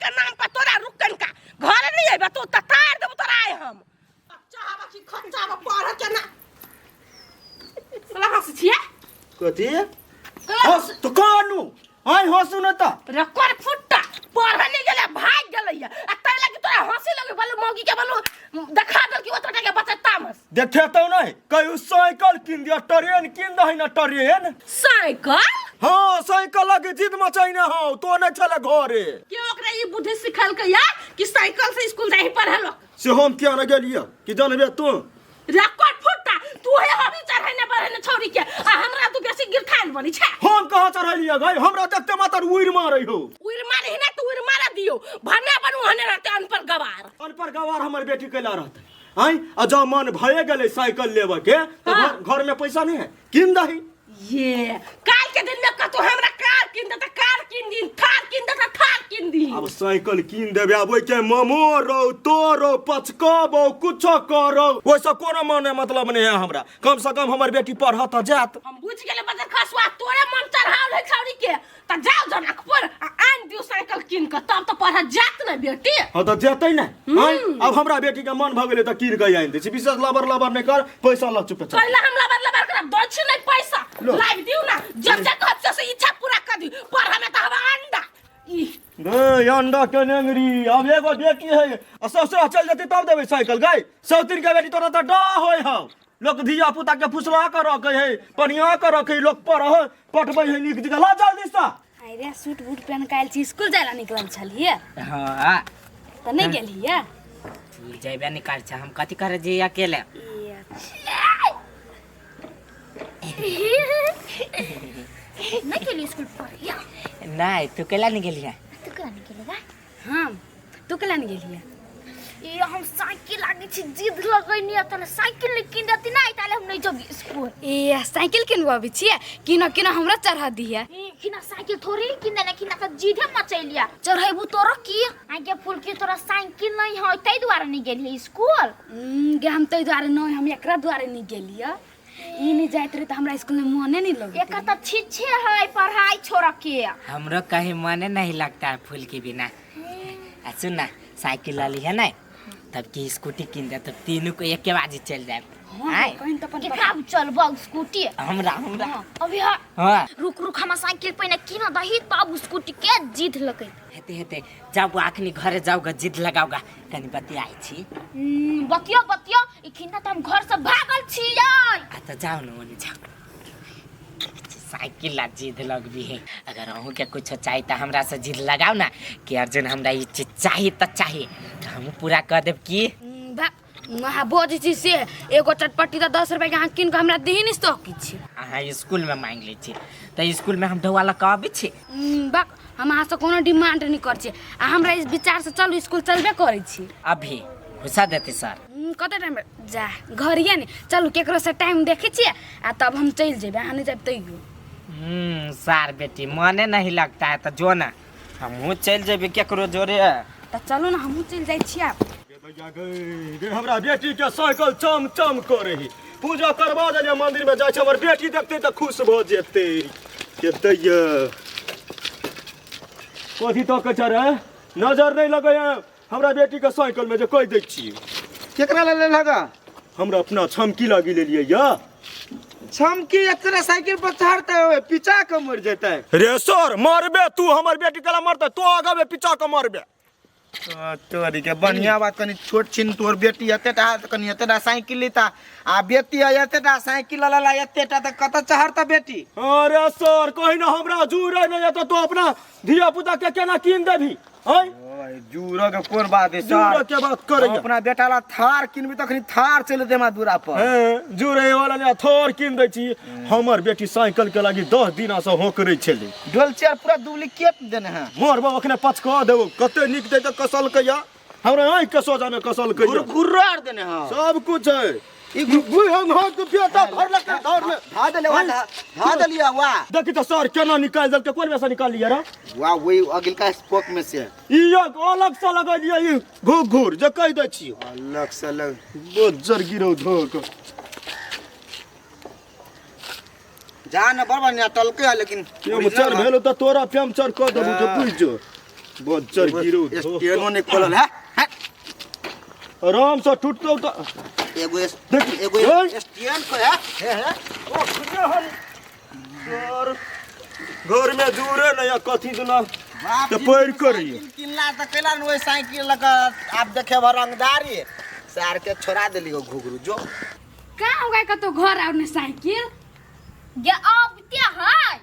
के नाम पर तोरा रुकन का घर नहीं आइबा तो तार देब तोरा आए हम चाहबा की खच्चाबा पढ़ के ना सला हंस छिए कथी हंस तो कानू आई हंसू न त रकर फुट्टा पढ़ नहीं गेले भाग गेलैया आ तै लगी तोरा हंसी लगे बोलू मौगी के बोलू देखा दल की ओतटा के बच्चा तामस देखे तो नहीं कहीं साइकिल किन दिया ट्रेन किन दही ना ट्रेन साइकिल हाँ साइकिल लगे जिद मचाई ना हो तो नहीं चले घरे के ओकरा ई बुद्धि सिखल के या कि साइकिल से स्कूल जाई पढ़लो से हम क्या न गेलिया कि जानबे तू रकर फुट्टा तू है हमी चढ़ाने पड़े छोरी के आ हमरा तू बेसी गिरखान बनी छे हम कहां चढ़लिया गई हमरा देखते मातर उइर मारै हो उइर मारे ना तू उइर मारा दियो भने बनू हने रहते अनपर गवार हमर बेटी कैला रहते आई अजा मन भए गेले साइकिल लेबे के तो घर में पैसा नहीं है किन दही ये काल के दिन में कतो हमरा कार किन दे कार किन दिन थार किन दे थार किन दी अब साइकिल किन देबे अब के ममोरो तोरो पचकबो कुछ करो वैसा कोनो माने मतलब नहीं है हमरा कम से कम हमर बेटी पढ़त जात हम बुझ गेले बजर खसवा तोरे मन चढ़ाव है छौरी के त जाओ जनक पर आन दियो साइकिल किन के तब तो पढ़ जात न बेटी हां त जेतै न अब हमरा बेटी के मन भ गेले त किन के आइन दे विशेष लबर नहीं कर पैसा ल चुप चल पहले हम लबर कर दो छी नहीं पैसा लाइव दियो ना जब जब खर्च से इच्छा पूरा कर दी पर हमें त हवा अंडा गई अंडा के नेंगरी अब एगो बेटी है ससुरा चल जती तब देबे साइकिल गई सौतीन के बेटी तोरा त डा होय हो लोग धिया पुता के फुसला कर रखे है पनिया कर रखे लोग पर हो पटबै है निक जगह ला जल्दी सा अरे सूट बूट पहन के आइल छी स्कूल जायला निकलल छलिए हां त नहीं गेलिए जइबे निकाल छ हम कथि करे जे अकेले नहीं गेली स्कूल पर नहीं तू केला नहीं गेलिया तू केला नहीं गेलेगा हां तू केला नहीं गेलिए ये हम साइकिल आगे छी जिद लगैनी त साइकिल नहीं किन देती ना ताले हम नहीं जब स्कूल ए साइकिल किनबो भी छी किन किन हमरा चढ़ा दिया किन साइकिल थोड़ी किन देना किन त जिदे मचैलिया चढ़ैबू तोरा की आगे फूल की तोरा साइकिल नहीं होय तै द्वारा नहीं गेली स्कूल गे हम तै द्वारा नहीं हम एकरा द्वारा नहीं गेलिया ई नहीं जाइत रे त हमरा स्कूल में मने नहीं लगे एकर त छिछे है पढ़ाई छोड़ के हमरो कहीं मने नहीं लगता है फूल के बिना सुन ना साइकिल वाली है ना तब की स्कूटी किन दे तब तीनों को एक के बाजी चल जाए हां कहीं त अपन काम चलबो स्कूटी हमरा अभी हां रुक हम साइकिल पे न किन दही तब स्कूटी के जिद लगे हेते जब आखनी घरे जाऊगा जिद लगाऊगा तनी बतियाई छी बतिया इखिना त हम घर से भागल छियै आ त जाओ न ओने जाओ साइकिल ला जिद लग भी है अगर अहू के कुछ चाहिए त हमरा से जिद लगाओ ना कि अर्जुन हमरा ई चीज चाहिए त चाहिए त हम पूरा कर देब की वहाँ बोझ छी से एगो चटपटी त 10 रुपया के हां किन के हमरा देही नहीं सकी छी अहाँ स्कूल में मांग ले छी त स्कूल में हम ढोवाला कहबे छी बा हम अहाँ से कोनो डिमांड नहीं कर छी आ हमरा इस विचार से चलू स्कूल चलबे करै छी अभी घुसा देते सर कते टाइम जा घरिया ने चलू केकरो से टाइम देखे छी आ तब हम चल जेबे आ नहीं जाब तइयो सर बेटी मने नहीं लगता है त जो ना हमहू चल जेबे केकरो जोरे त चलू ना हमहू चल जाई छी आप हमरा बेटी के साइकिल चम चम करे ही पूजा करवा देले मंदिर में जाय छ हमर बेटी देखते त खुश भ जेते केते ये कथि तो कह रे नजर नहीं लगे हमरा बेटी के साइकिल में जे कह दै छी केकरा ले लगा हमरा अपना छमकी लागी ले लिए या छमकी इतना साइकिल पर चढ़ते हुए पिचा के मर जेते रे सर मारबे तू हमर बेटी कला मरते तो आगे में पिचा के मारबे तोरी के बढ़िया बात कनी छोट छिन तोर बेटी एतेटा कनी एतेटा साइकिल लेता आ बेटी एतेटा साइकिल ला एतेटा त कत चढ़ता बेटी अरे सर कहीं ना हमरा जुरे नहीं तो अपना धिया पुता के केना किन देभी हैं ओए जूरा के कोन बात है जुरे सर के बात करे अपना बेटा ला थार किनबी तखनी थार चले देमा दूरा पर हैं जुरे वाला ने थोर किन दै छी हमर बेटी साइकिल के लागी 10 दिन से होकरै छले डोलचर पूरा डुप्लीकेट देने हैं मोर बाबा अखने पचका देबो कते निक दे त कसल के या हमरा आइ के सोजा में कसल के या गुर्रार देने हैं सब कुछ है ई गुई हम हाथ के बेटा घर लगे धर ले धा दे धा दे लिया वाह देखि त सर केना निकाल दल के कोन में से निकाल लिया रे वाह वही अगिल का स्पोक में से ई एक अलग से लगा दिया ई घुर जे कह दै छी अलग से अलग बोजर गिरो धोक जान बरबर ने टलके है लेकिन ये चर भेलो त तोरा पेमचर क देबू त बुझ जो बच्चर गिरो स्टेनो नहीं खोलल है आराम से टूटतो तो एगो देख एगो ए, स्टेन को है ओ खुदे हल घर में दूरे नहीं कथी दुना तो पैर करिए किनला त कैला न ओइ साइकिल लगा आप देखे भर रंगदारी सार के छोड़ा देली ओ घुघरू जो का हो गए तो घर आउने साइकिल ये अब क्या है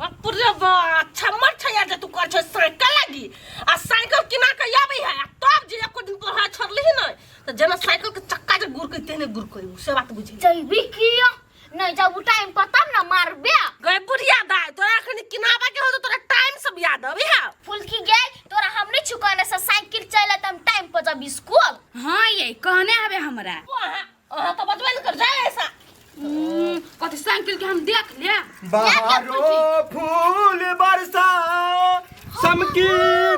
पूरे अच्छा मत छया जे तू कर छ साइकिल लगी आ साइकिल किना के आबै है तब जे एको दिन पर छोड़ली ही नहीं तो जना साइकिल के चक्का जे गुर के तेने गुर कोई से बात बुझी जइबी किया नहीं जब टाइम पर तब ना मारबे गए बुढ़िया दाई तोरा खनी किनाबा के हो तो तोरा टाइम सब याद आबै है फुलकी गए तोरा हमने चुकाने से साइकिल चले तम टाइम पर जब स्कूल हां ये कहने हवे हमरा वहां तो बतबे न कर जाए ऐसा कथि साइकिल के हम देख ले बहारो फूल बरसा चमकी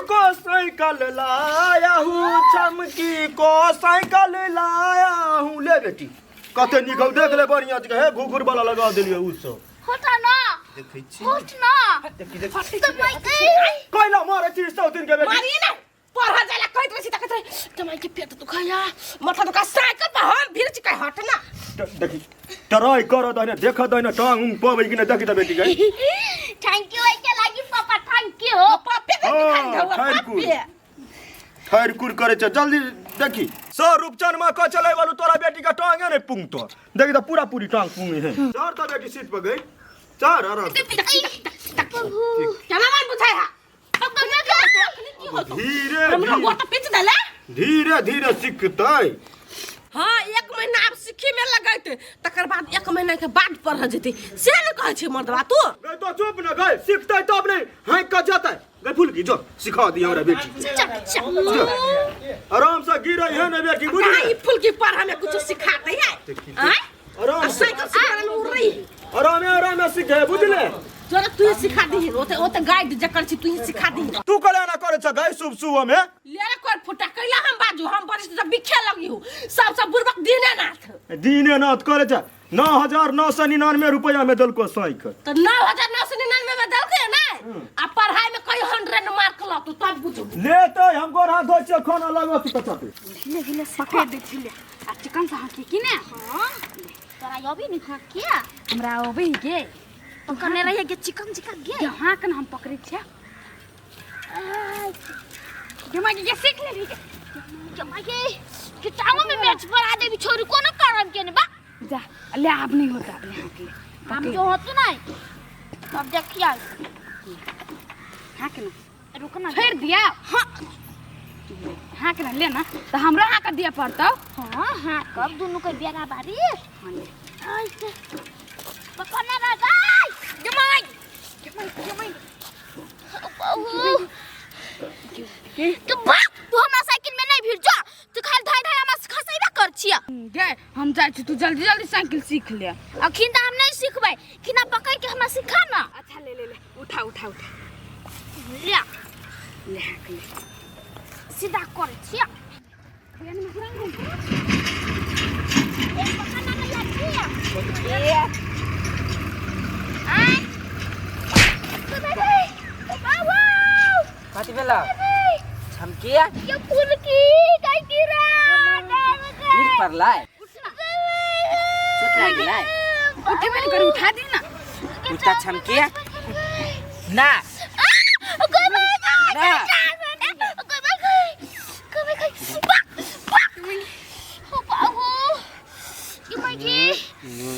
को साइकिल लाया हूँ चमकी को साइकिल लाया हूँ ले बेटी कते निकल देख ले बढ़िया जगह है घुघुर वाला लगा दिलिए उ सब होता ना देखै छी होत ना देखी देख तो भाई कोइला मारे छी सौ दिन के बेटी मारिए ना पढ़ा जाला कहत रही त कहत जमाई के पेट तो खाया मतलब का साइकिल पर हम भीड़ चिका हट ना देखी ट्राई करो त देख द न टांग पबै कि न देखी त बेटी गई थैंक यू के लागि पापा थैंक यू पापे के दिखाई धवा पापे खैर कुर करे छ जल्दी देखी सौ रूपचन में क चले वालू तोरा बेटी का टांगे नहीं पुंग तो देखी त पूरा पूरी टांग पुंगे है चार त बेटी सीट पर गई चार आराम क्या मन बुझाय हा अब तो मैं की हो तो धीरे हमरा वो तो पिच दले धीरे धीरे सीखतै हां एक महीना आप सीखी में लगाइते तकर बाद एक महीना के बाद पढ़ जेते से न कहै छी मर्दवा तू गई तो चुप न गई सीखतै तब नहीं हां क जातै गई फूल की जो सिखा दी हमरा बेटी आराम से गिरै है न बेटी बुझ ई फूल की पर हमें कुछ सिखाते है हैं आराम से साइकिल सिखाने में उड़ रही आराम से सीखे बुझले तोरा तू ही सिखा दी ओते गाइड जकर छी तू ही सिखा दी तू कले ना करे छ गई शुभ शुभ में लेरे कोर फुटा कैला हम बाजू हम बरिस जब बिखे लगी हूं सब बुरबक दीनेनाथ दीनेनाथ करे छ 9999 रुपया में दलको साइकिल तो 9999 में दल के ना आ पढ़ाई में कई 100 मार्क ला तू तब बुझू लेते हम गोर हाथ धोइ छ खाना लगो तू कछाते ले पकड़ दे छिले आ चिकन सा के कि ने हां तोरा अभी नहीं खा क्या हमरा अभी के तो कने रहिए के चिकन गे हां कन हम पकड़े छ जमा के सीख ले जमा के टांगों में मैच पर आ देवी छोरी को न करम के ने बा जा ले आप नहीं होता यहाँ के हम जो होतो नहीं अब देखिए हाँ के ना रुकना छोड़ दिया हाँ हाँ के ना लेना तो हमरा हाँ कर दिया पड़ता हाँ हाँ कब दोनों को बेरा बारी पकड़ना ना गाइस जमाई तो बाप तू हमरा साइकिल में नहीं भिड़ जा तू खाली धाय हमरा खसैबा कर छिया गे हम जाय छी तू जल्दी जल्दी साइकिल सीख ले अखिन त हम नहीं सीखबै किना पकड़ के हमरा सिखा ना अच्छा ले उठा ले सीधा कर छिया ए पकड़ना नहीं लागिया ए आई बाबू कथी भेला छमकिया ये फूल की काय गिरा गिर पड़ला चोट लग गेला उठे में कर उठा दी ना उठा छमकिया ना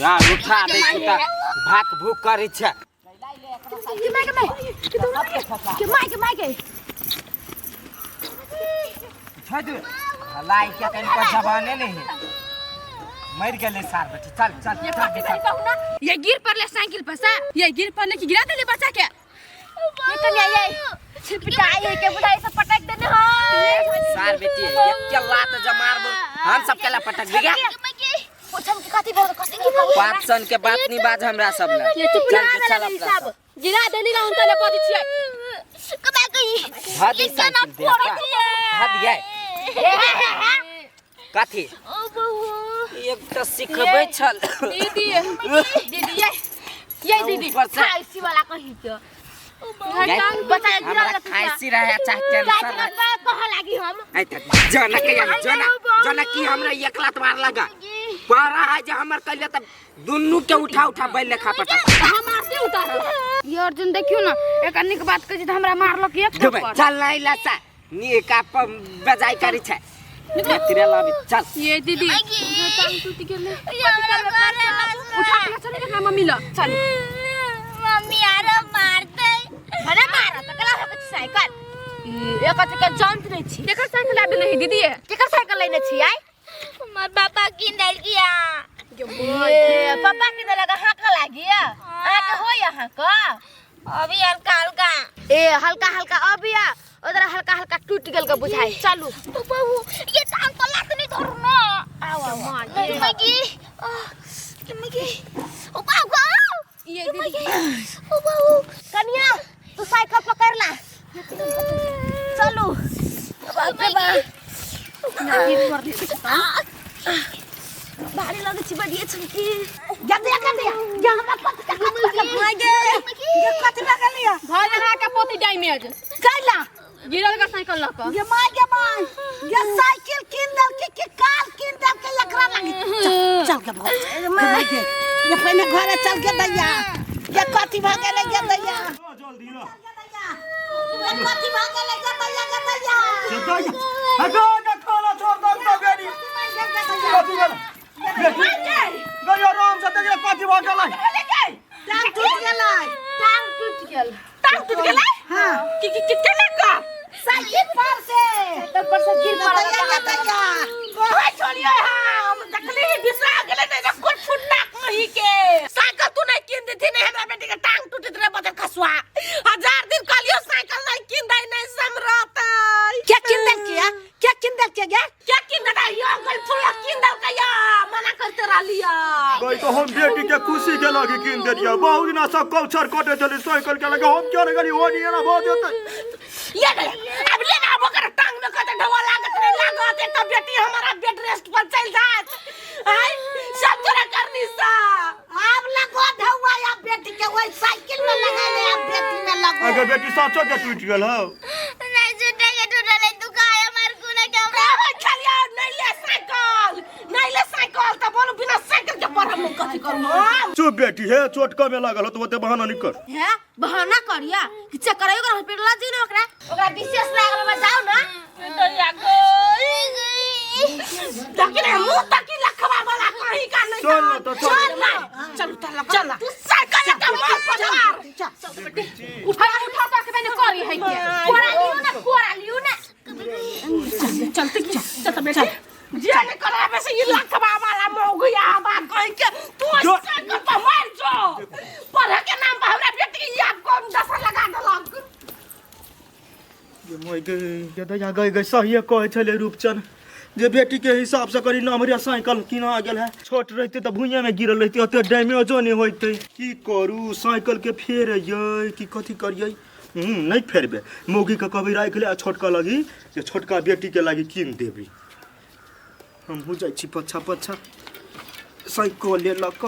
यार उठा दे उठा भाक भूख करै छ के माय छदु लाई के कहीं पर जवाने नहीं है मर गेले सार बेटी चल ये गिर पड़ले साइकिल पर सा ये गिर पड़ने की गिरा देले बच्चा के ये कन्या ये पिटाई है के बुढ़ाई से पटक देने हो सार बेटी एक के लात जमार हम सब केला पटक दिया पोछम के खाती बोल कसी की पाँच सन के बात नहीं बाज हमरा सब ले चल अपना गिरा देनी ना उनका ले पदी छिए कबा गई भादी साइकिल दे भादिया कथी ओ बहू एक तो सिखबै छल दीदी ये दीदी खाइसी वाला कहि तो बच्चा हमरा खांसी रहे चाहे कैंसर रहे कह लागी हम आई तक जना के जना की हमरा एक लात मार लगा पारा है जे हमर कहले त दुन्नु के उठा बैल लेखा पटा हमार से उतार ये अर्जुन देखियो ना एक अन्नी के बात कह जे हमरा मारलक एक थप्पड़ चल नहीं लासा नी का बजाई करी छै तेरे लाबी चल ये दीदी टांग टूट गेले उठा के चले ना मम्मी ला चल मम्मी यार मार दे अरे मार त कला है साइकिल एक के जानत नहीं छी केकर साइकिल आबे नहीं दीदी केकर साइकिल लेने छी आई हमर पापा किनल किया ये पापा किनल लगा हाका लागिया आके हो यहाँ का अभी हल्का हल्का हल्का हल्का अभी उधर हल्का हल्का टूट गेल का बुझाई चालू बाबू ये टांग तो लात नहीं धर ना आओ मां मगी मगी ओ बाबू ये दीदी ओ बाबू कन्या तू साइकिल पकड़ ला चलो बाबा भारी लगे छी बढ़िया छकी जल्दी कर दिया ये हमरा पति का लगे ये कथि लगा लिया घर लगा के पोती डैमेज चला गिरल का साइकिल लक ये माय ये साइकिल किनल के कार किनल के एकरा लगी चल के भाग माय ये पहले घरे चल के दैया ये कथि भागे ले के दैया जल्दी ला ये कथि भागे ले के दैया हटो ना खाना छोड़ दो तो बेटी कथि वाला गयो आराम से देख कथि भागे ला टांग टूट गेल हां की केना का साइकिल पर से गिर पड़ा ओए छोड़ियो हम देखली बिसरा गेले नहीं कुछ फुटना कहीं के साइकिल तू नहीं किन दी थी नहीं हमरा बेटी के टांग टूटत रे बदल खसवा 1000 दिन कहलियो साइकिल नहीं किन दई नहीं समरत क्या किन दे यो गल फुला किन दल का या मना करते रहलिया गई तो हम बेटी के खुशी के लगे किन दे दिया बहुत ना सब कौछर कटे चली साइकिल के लगे हम क्यों गली हो नहीं ना बहुत होता ये अब ले ना बकर टांग में कते ढवा लागत नहीं लागत एक बेटी हमारा बेड रेस्ट पर चल जात हाय सब तोरा करनी सा अब लगो ढवा या बेटी के वही साइकिल में लगा ले अब बेटी में लगो अगर बेटी साचो के टूट गेल हो नहीं टूटले तू काहे मार गुना के हमरा चलिया नहीं ले साइकिल तो बोलो बिना साइकिल के पर हम कथि करू चुप बेटी है चोट कमे लागल तो ओते बहाना नहीं कर है बहाना करिया कि चेक करायो कर हॉस्पिटल जी ने ओकरा विशेष लागल में जाओ ना डरिया गई तकिले मुंह तकी लखवा वाला कहीं का नहीं चल ना तो चल चल तू साइकिल का मार पकड़ उठा के मैंने करी है के कोरा लियो ना चल बेटा जाने करावे से ये लखवा वाला मोगया बा कहीं के तू साइकिल पर मार जो पर के नाम पर हमरा बेटी के याद कौन दस लगा देलक ये मोय गई सही कहे छले रूपचंद जे बेटी के हिसाब से करी नमरिया साइकिल किना गेल है छोट रहते तो भुइया में गिरल रहते ओते डैमेजो नहीं होते की करू साइकिल के फेरयै की कथि करियै नहीं फेरबे मौगी के कभी राख ले छोटका लगी जे छोटका बेटी के लगी किन देबी हम हो जाय छी पछा साइकिल ले लक